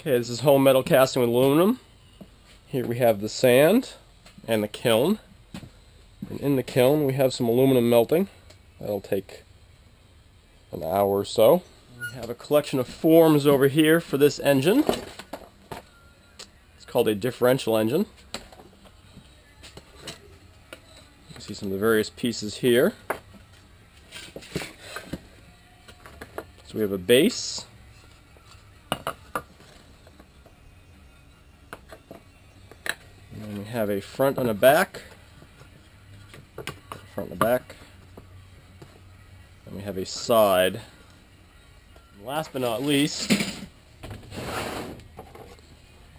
Okay, this is home metal casting with aluminum. Here we have the sand and the kiln. And in the kiln we have some aluminum melting. That'll take an hour or so. We have a collection of forms over here for this engine. It's called a differential engine. You can see some of the various pieces here. So we have a base. And we have a front and a back. Front and a back. And we have a side. And last but not least,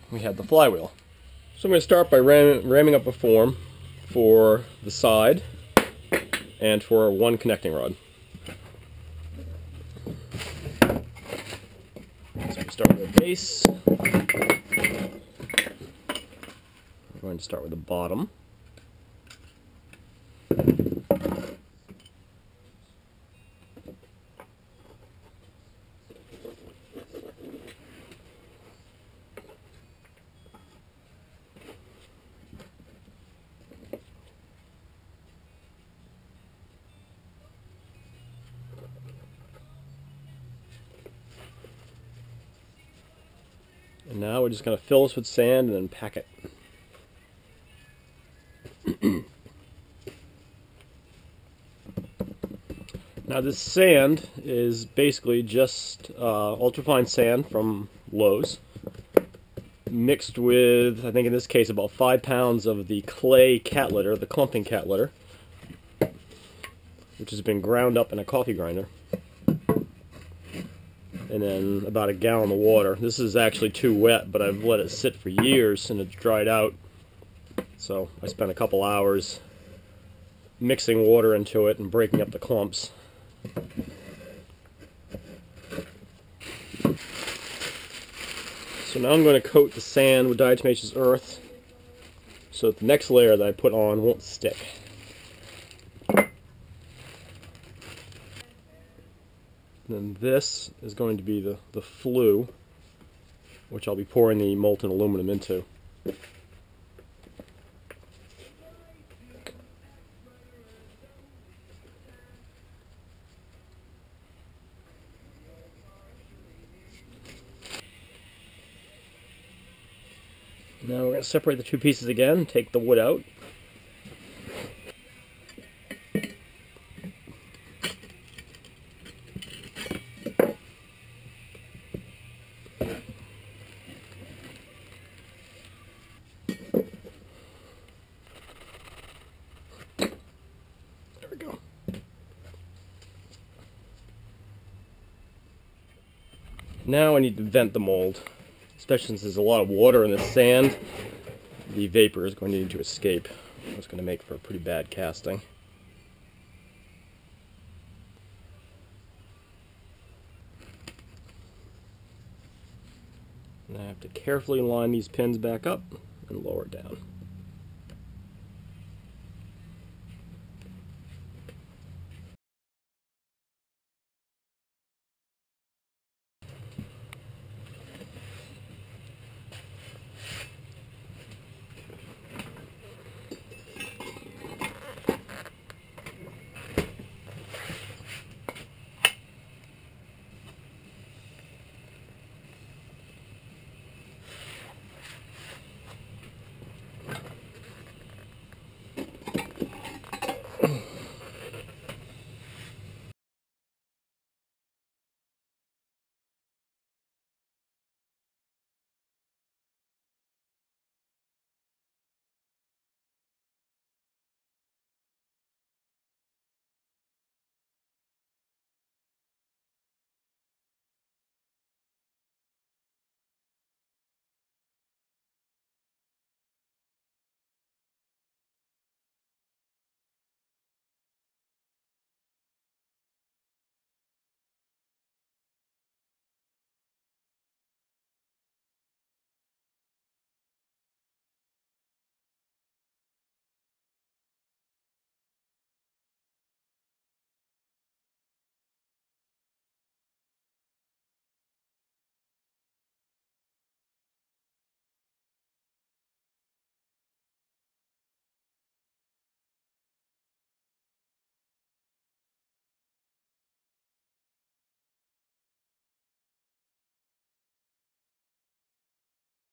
we have the flywheel. So I'm going to start by ramming up a form for the side and for one connecting rod. So we start with the base. We're going to start with the bottom. And now we're just going to fill this with sand and then pack it. Now this sand is basically just ultrafine sand from Lowe's, mixed with, I think in this case, about 5 pounds of the clay cat litter, the clumping cat litter, which has been ground up in a coffee grinder. And then about a gallon of water. This is actually too wet, but I've let it sit for years and it's dried out. So I spent a couple hours mixing water into it and breaking up the clumps. So now I'm going to coat the sand with diatomaceous earth so that the next layer that I put on won't stick. And then this is going to be the flue, which I'll be pouring the molten aluminum into. Now we're going to separate the two pieces again, take the wood out. There we go. Now I need to vent the mold. Especially since there's a lot of water in the sand, the vapor is going to need to escape. It's going to make for a pretty bad casting. And I have to carefully line these pins back up and lower it down.